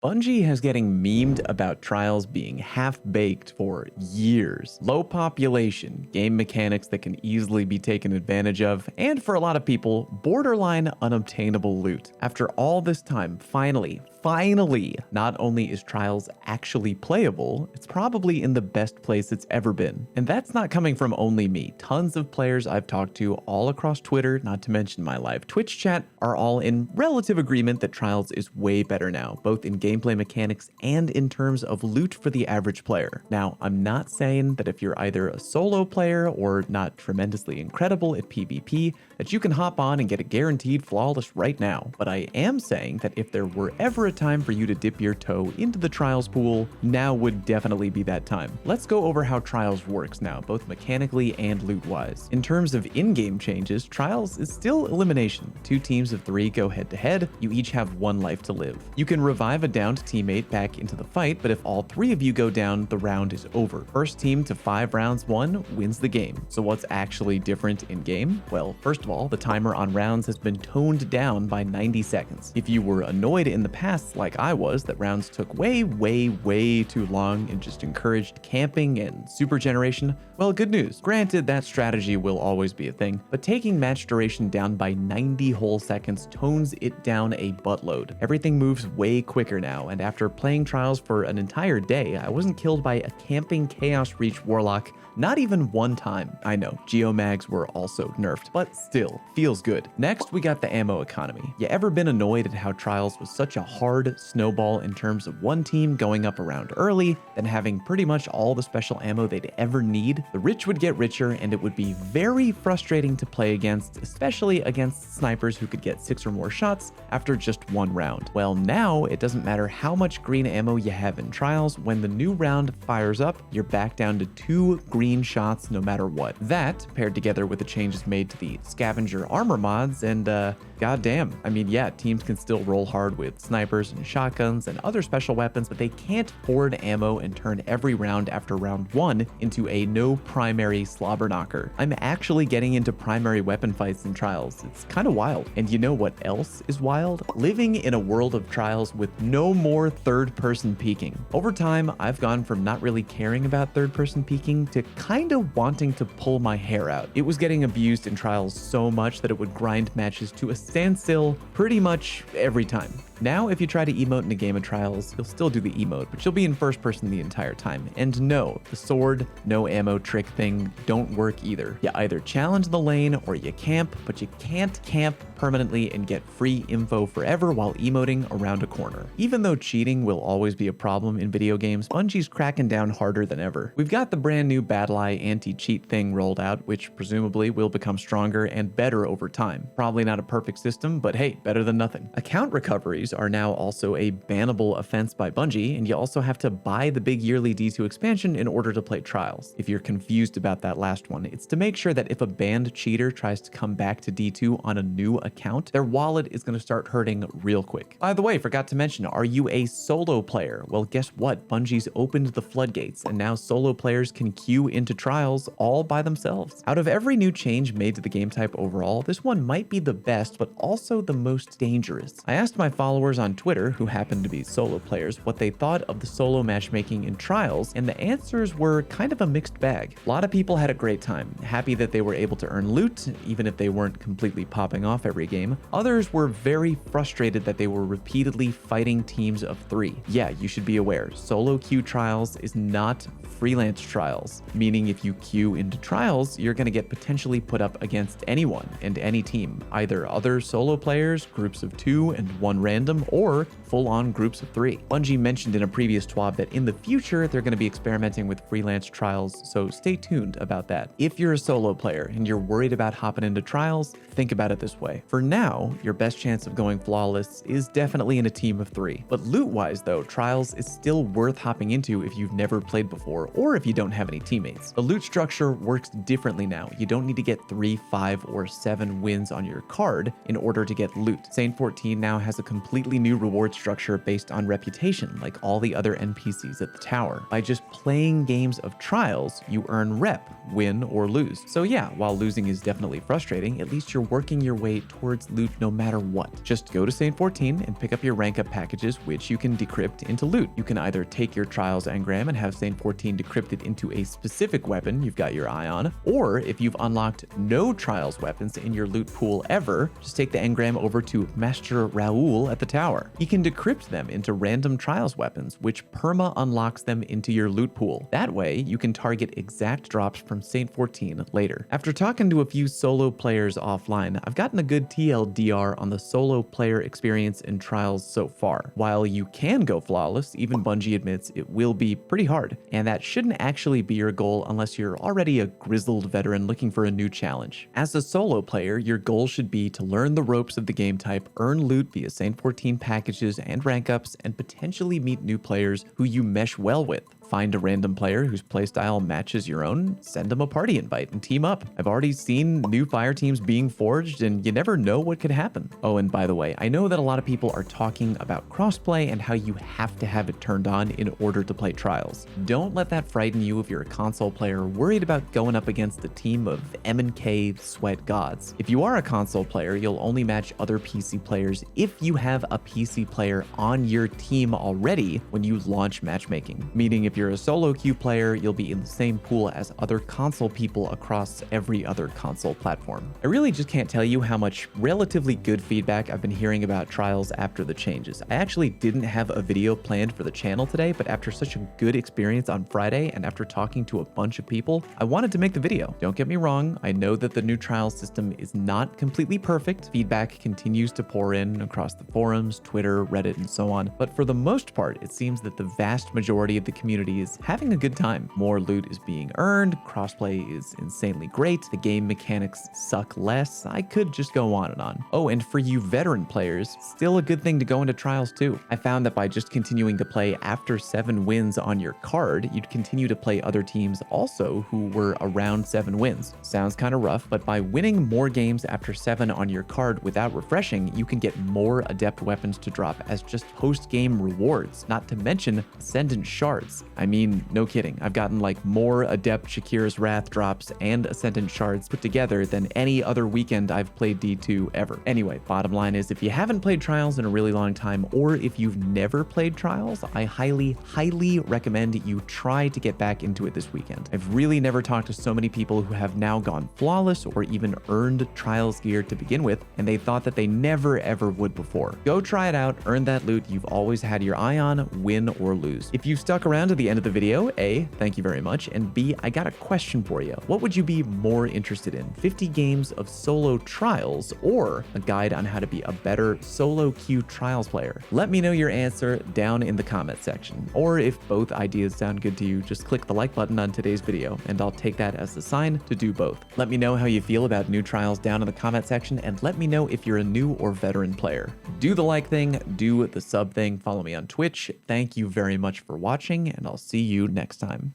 Bungie has getting memed about Trials being half-baked for years. Low population, game mechanics that can easily be taken advantage of, and for a lot of people, borderline unobtainable loot. After all this time, finally, not only is Trials actually playable, it's probably in the best place it's ever been. And that's not coming from only me. Tons of players I've talked to all across Twitter, not to mention my live Twitch chat, are all in relative agreement that Trials is way better now, both in gameplay mechanics and in terms of loot for the average player. Now, I'm not saying that if you're either a solo player or not tremendously incredible at PvP, that you can hop on and get a guaranteed flawless right now, but I am saying that if there were ever a time for you to dip your toe into the Trials pool, now would definitely be that time. Let's go over how Trials works now, both mechanically and loot-wise. In terms of in-game changes, Trials is still elimination. 2 teams of 3 go head-to-head, you each have 1 life to live. You can revive a downed teammate back into the fight, but if all 3 of you go down, the round is over. First team to 5 rounds won wins the game. So what's actually different in-game? Well, first of all, the timer on rounds has been toned down by 90 seconds. If you were annoyed in the past, like I was, that rounds took way too long and just encouraged camping and super generation, well, good news. Granted, that strategy will always be a thing, but taking match duration down by 90 whole seconds tones it down a buttload. Everything moves way quicker now, and after playing Trials for an entire day, I wasn't killed by a camping Chaos Reach Warlock not even 1 time. I know, geomags were also nerfed, but still, feels good. Next, we got the ammo economy. You ever been annoyed at how Trials was such a hard snowball in terms of one team going up around early, then having pretty much all the special ammo they'd ever need? The rich would get richer, and it would be very frustrating to play against, especially against snipers who could get 6 or more shots after just 1 round. Well, now, it doesn't matter how much green ammo you have in Trials, when the new round fires up, you're back down to 2 green shots no matter what. That, paired together with the changes made to the scavenger armor mods, and goddamn, I mean, yeah, teams can still roll hard with snipers and shotguns and other special weapons, but they can't hoard ammo and turn every round after round 1 into a no primary slobber knocker. I'm actually getting into primary weapon fights in Trials. It's kind of wild. And you know what else is wild? Living in a world of Trials with no more third-person peeking. Over time, I've gone from not really caring about third-person peeking to kind of wanting to pull my hair out. It was getting abused in Trials so much that it would grind matches to a standstill pretty much every time. Now, if you try to emote in a game of Trials, you'll still do the emote, but you'll be in first person the entire time. And no, the sword, no ammo trick thing don't work either. You either challenge the lane or you camp, but you can't camp permanently and get free info forever while emoting around a corner. Even though cheating will always be a problem in video games, Bungie's cracking down harder than ever. We've got the brand new Battle Eye anti-cheat thing rolled out, which presumably will become stronger and better over time. Probably not a perfect system, but hey, better than nothing. Account recoveries are now also a bannable offense by Bungie, and you also have to buy the big yearly D2 expansion in order to play Trials. If you're confused about that last one, it's to make sure that if a banned cheater tries to come back to D2 on a new account, their wallet is going to start hurting real quick. By the way, forgot to mention, are you a solo player? Well, guess what? Bungie's opened the floodgates, and now solo players can queue into Trials all by themselves. Out of every new change made to the game type overall, this one might be the best, but also the most dangerous. I asked my followers on Twitter, who happen to be solo players, what they thought of the solo matchmaking in Trials, and the answers were kind of a mixed bag. A lot of people had a great time, happy that they were able to earn loot, even if they weren't completely popping off every game. Others were very frustrated that they were repeatedly fighting teams of 3. Yeah, you should be aware, solo queue Trials is not freelance Trials, meaning if you queue into Trials, you're going to get potentially put up against anyone and any team, either other solo players, groups of 2 and 1 random, or full-on groups of 3. Bungie mentioned in a previous TWAB that in the future, they're going to be experimenting with freelance Trials, so stay tuned about that. If you're a solo player and you're worried about hopping into Trials, think about it this way. For now, your best chance of going flawless is definitely in a team of 3. But loot-wise though, Trials is still worth hopping into if you've never played before, or if you don't have any teammates. The loot structure works differently now. You don't need to get 3, 5, or 7 wins on your card in order to get loot. Saint 14 now has a complete completely new reward structure based on reputation, like all the other NPCs at the tower. By just playing games of Trials, you earn rep, win or lose. So yeah, while losing is definitely frustrating, at least you're working your way towards loot no matter what. Just go to Saint 14 and pick up your rank up packages, which you can decrypt into loot. You can either take your Trials engram and have Saint 14 decrypted into a specific weapon you've got your eye on, or if you've unlocked no Trials weapons in your loot pool ever, just take the engram over to Master Raoul at the tower. He can decrypt them into random Trials weapons, which perma unlocks them into your loot pool. That way, you can target exact drops from Saint 14 later. After talking to a few solo players offline, I've gotten a good TLDR on the solo player experience in Trials so far. While you can go flawless, even Bungie admits it will be pretty hard, and that shouldn't actually be your goal unless you're already a grizzled veteran looking for a new challenge. As a solo player, your goal should be to learn the ropes of the game type, earn loot via Saint 14 packages and rank ups, and potentially meet new players who you mesh well with. Find a random player whose playstyle matches your own, send them a party invite, and team up. I've already seen new fire teams being forged, and you never know what could happen. Oh, and by the way, I know that a lot of people are talking about crossplay and how you have to have it turned on in order to play Trials. Don't let that frighten you if you're a console player worried about going up against a team of M&K sweat gods. If you are a console player, you'll only match other PC players if you have a PC player on your team already when you launch matchmaking. Meaning if you're a solo queue player, you'll be in the same pool as other console people across every other console platform. I really just can't tell you how much relatively good feedback I've been hearing about Trials after the changes. I actually didn't have a video planned for the channel today, but after such a good experience on Friday and after talking to a bunch of people, I wanted to make the video. Don't get me wrong, I know that the new Trials system is not completely perfect. Feedback continues to pour in across the forums, Twitter, Reddit, and so on, but for the most part, it seems that the vast majority of the community is having a good time. More loot is being earned, crossplay is insanely great, the game mechanics suck less. I could just go on and on. Oh, and for you veteran players, still a good thing to go into Trials too. I found that by just continuing to play after 7 wins on your card, you'd continue to play other teams also who were around 7 wins. Sounds kind of rough, but by winning more games after 7 on your card without refreshing, you can get more adept weapons to drop as just post-game rewards, not to mention Ascendant Shards. I mean, no kidding. I've gotten like more Adept Shakira's Wrath drops and Ascendant Shards put together than any other weekend I've played D2 ever. Anyway, bottom line is if you haven't played Trials in a really long time, or if you've never played Trials, I highly recommend you try to get back into it this weekend. I've really never talked to so many people who have now gone flawless or even earned Trials gear to begin with, and they thought that they never ever would before. Go try it out, earn that loot you've always had your eye on, win or lose. If you've stuck around to the end of the video, A, thank you very much, and B, I got a question for you. What would you be more interested in? 50 games of solo Trials or a guide on how to be a better solo queue Trials player? Let me know your answer down in the comment section. Or if both ideas sound good to you, just click the like button on today's video and I'll take that as the sign to do both. Let me know how you feel about new Trials down in the comment section, and let me know if you're a new or veteran player. Do the like thing, do the sub thing, follow me on Twitch. Thank you very much for watching, and I'll see you next time.